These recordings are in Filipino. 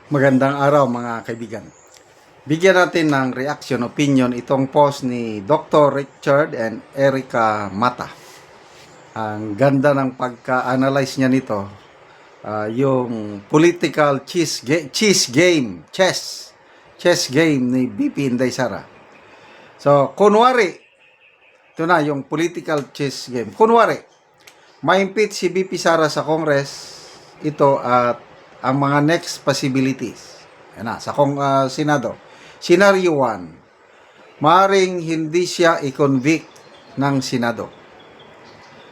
Magandang araw mga kaibigan. Bigyan natin ng reaction, opinion itong post ni Dr. Richard and Erica Mata. Ang ganda ng pagka-analyze niya nito. Yung political chess game ni BP Inday Sara. So, kunwari, ito na yung political chess game. Kunwari, ma-impeach si BP Sara sa Congress, ito at ang mga next possibilities. Yan na, sa Senado. Scenario 1, maaaring hindi siya i-convict ng Senado.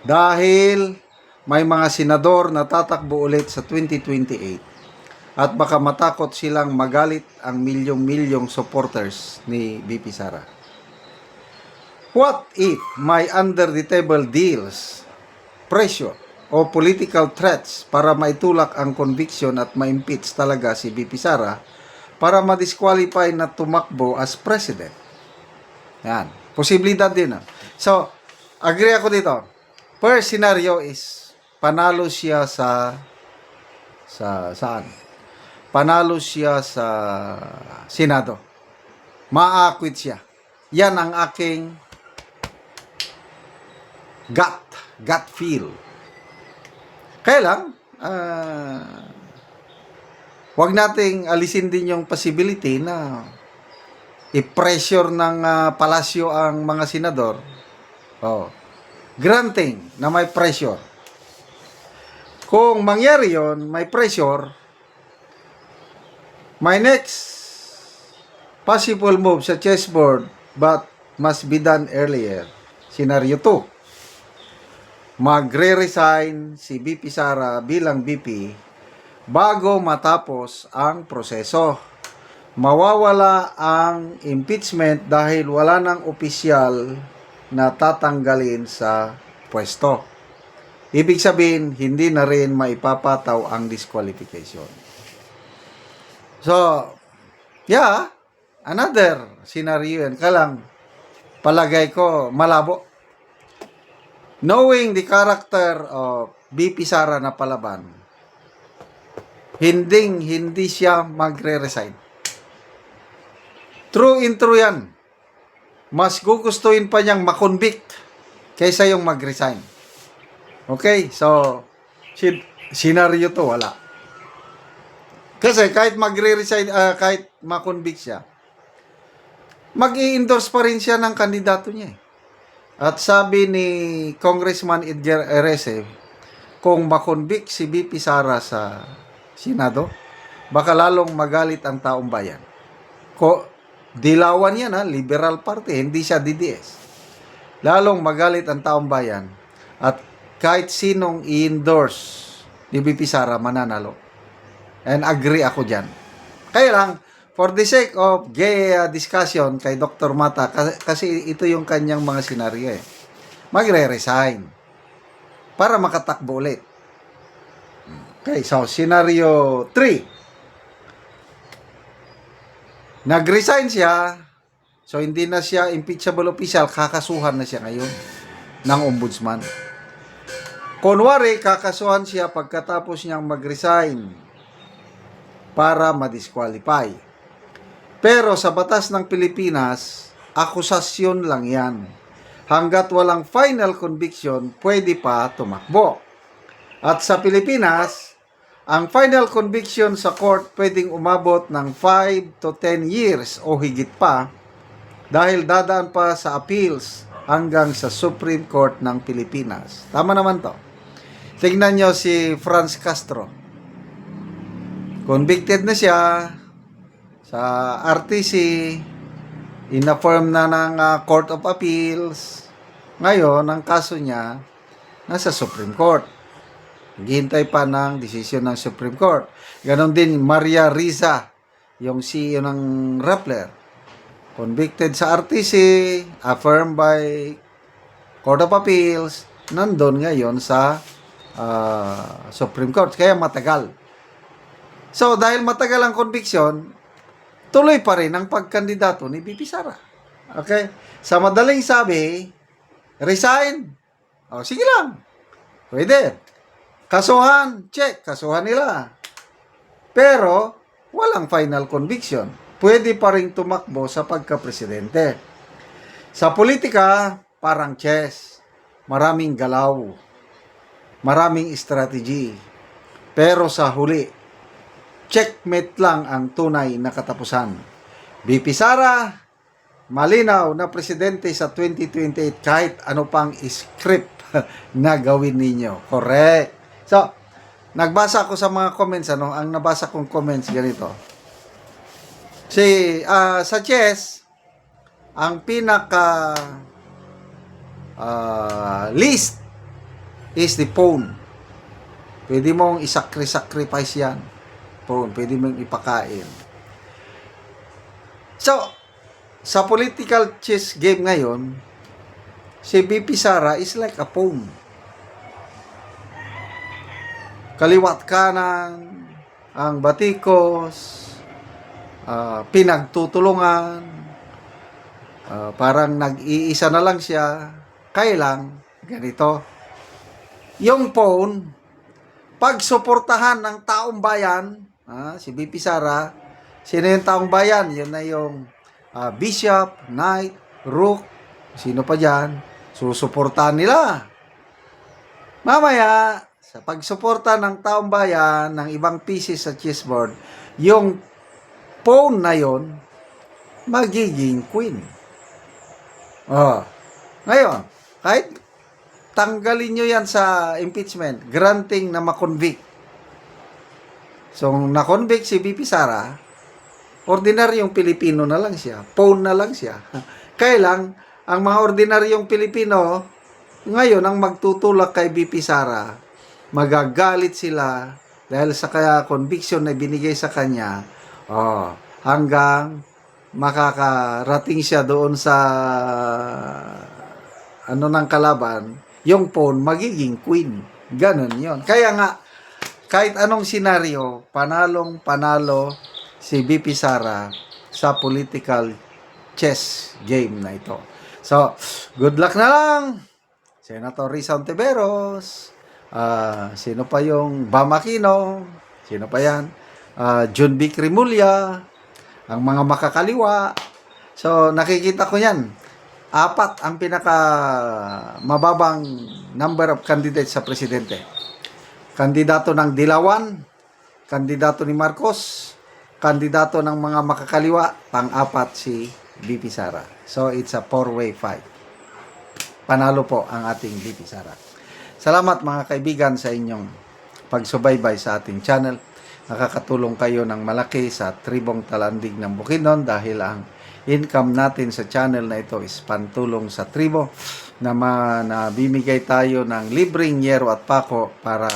Dahil may mga senador na tatakbo ulit sa 2028 at baka matakot silang magalit ang milyong-milyong supporters ni BP Sara. What if may under-the-table deals, pressure, o political threats para maitulak ang conviction at ma-impeach talaga si BP Sara para ma-disqualify na tumakbo as president? Yan. Posibilidad din. So, agree ako dito. First scenario is panalo siya saan? Panalo siya sa Senado. Ma-acquit siya. Yan ang aking gut feel. Kaya lang, wag nating alisin din yung possibility na i-pressure ng palasyo ang mga senador. Granting na may pressure. Kung mangyari yon, may pressure, my next possible move sa chessboard but must be done earlier. Scenario 2. Magre-resign si BP Sara bilang BP bago matapos ang proseso. Mawawala ang impeachment dahil wala nang opisyal na tatanggalin sa pwesto. Ibig sabihin, hindi na rin maipapataw ang disqualification. So, yeah, another scenario yan. Kalang, palagay ko, malabo. Knowing the character of BP Sara na palaban, hindi siya magre-resign. True in true yan. Mas gugustuhin pa niyang makonvict kaysa yung mag-resign. Okay? So, scenario to, wala. Kasi kahit magre-resign, kahit makonvict siya, mag-i-endorse pa rin siya ng kandidato niya. At sabi ni Congressman Edgar Erese, kung makonvict si BP Sara sa Senado, baka lalong magalit ang taong bayan. Dilawan yan, Liberal Party, hindi siya DDS. Lalong magalit ang taong bayan at kahit sinong i-endorse ni BP Sara mananalo. And agree ako dyan. Kaya lang, for the sake of gay discussion kay Dr. Mata, kasi ito yung kanyang mga senaryo magre-resign para makatakbo ulit. Okay, so scenario 3. Nag-resign siya, so hindi na siya impeachable official, kakasuhan na siya ngayon ng ombudsman. Kunwari, kakasuhan siya pagkatapos niyang mag-resign para ma-disqualify. Pero sa batas ng Pilipinas, akusasyon lang yan. Hanggat walang final conviction, pwede pa tumakbo. At sa Pilipinas, ang final conviction sa court pwedeng umabot ng 5 to 10 years o higit pa dahil dadaan pa sa appeals hanggang sa Supreme Court ng Pilipinas. Tama naman to. Tingnan nyo si Franz Castro. Convicted na siya sa RTC, in-affirm na ng Court of Appeals. Ngayon, ang kaso niya nasa Supreme Court. Naghihintay pa ng desisyon ng Supreme Court. Ganon din Maria Riza, yung CEO ng Rappler. Convicted sa RTC, affirmed by Court of Appeals, nandun ngayon sa Supreme Court. Kaya matagal. So, dahil matagal ang conviction, tuloy pa rin ang pagkandidato ni BP Sara. Okay? Sa madaling sabi, resign. Sige lang. Pwede. Kasuhan, check. Kasuhan nila. Pero, walang final conviction. Pwede pa rin tumakbo sa pagka-presidente. Sa politika, parang chess. Maraming galaw. Maraming strategy. Pero sa huli, checkmate lang ang tunay na katapusan. BP Sara, malinaw na presidente sa 2028 kahit ano pang script na gawin ninyo. Correct. So, nagbasa ako sa mga comments, ang nabasa kong comments ganito. Sa chess, ang pinaka least is the pawn. Pwede mong isakri-sacrifice yan. Pawn, pwede mong ipakain. So, sa political chess game ngayon, si BP Sara is like a pawn. Kaliwat kanan, ang batikos, pinagtutulungan, parang nag-iisa na lang siya. Kailang, ganito, yung pawn, pagsuportahan ng taong bayan, si BP Sara, sino yung taong bayan? Yun na yung bishop, knight, rook, sino pa dyan, susuportahan nila. Mamaya, sa pagsuporta ng taong bayan, ng ibang pieces sa chessboard, yung pawn na yon magiging queen. Ngayon, kahit tanggalin nyo yan sa impeachment, granting na makonvict. So, na-convict si BP Sara, ordinaryong Pilipino na lang siya. Pawn na lang siya. Kailang, ang mga ordinaryong Pilipino, ngayon, ang magtutulak kay BP Sara, magagalit sila dahil sa kaya conviction na binigay sa kanya, hanggang makakarating siya doon sa ng kalaban, yung pawn magiging queen. Ganon yon. Kaya nga, kahit anong senaryo, panalo si BP Sara sa political chess game na ito. So, good luck na lang, Senator Risa Ontiveros, sino pa yung Bam Aquino, sino pa yan, John B. Cremulya, ang mga makakaliwa. So, nakikita ko yan. 4 ang pinaka mababang number of candidates sa presidente. Kandidato ng Dilawan, kandidato ni Marcos, kandidato ng mga makakaliwa, pang-4 si BP Sara. So, it's a 4-way fight. Panalo po ang ating BP Sara. Salamat mga kaibigan sa inyong pagsubaybay sa ating channel. Nakakatulong kayo ng malaki sa tribong Talandig ng Bukidnon dahil ang income natin sa channel na ito is pantulong sa tribo na bimigay tayo ng libreng yero at pako para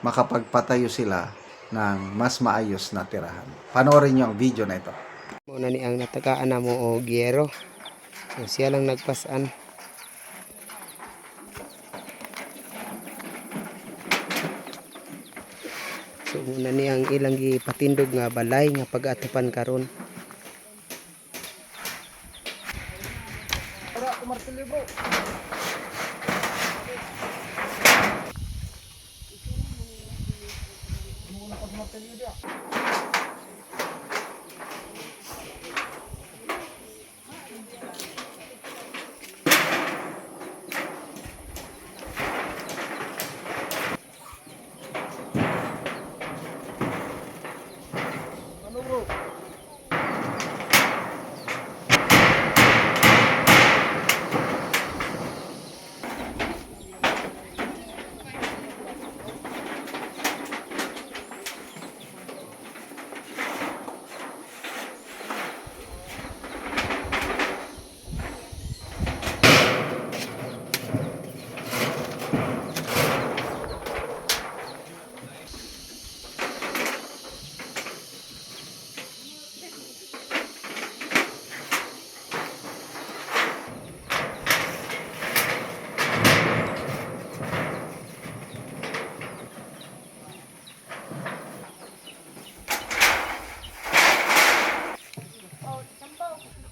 makapagpatayo sila ng mas maayos na tirahan. Panoorin niyo ang video na ito. Muna ni ang natagaan na mo o gyero. So, siya lang nagpasan. So muna ni ang ilang gipatindog nga balay nga pag-atupan karon.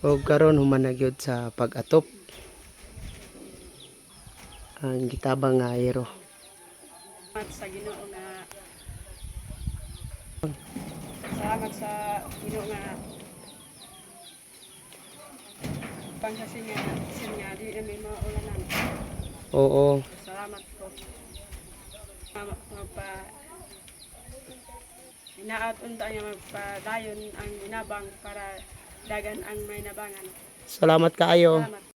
O karon human na gyud sa pag-atop ang gitabang nga ayero. Sa Ginoo na sa Salamat sa ino nga pangsasinga singa di may mga ulanan. Oo. Salamat po. Magpa inaat unta nga magpadayon ang inabang para dagan ang may nabangan. Salamat kaayo. Salamat.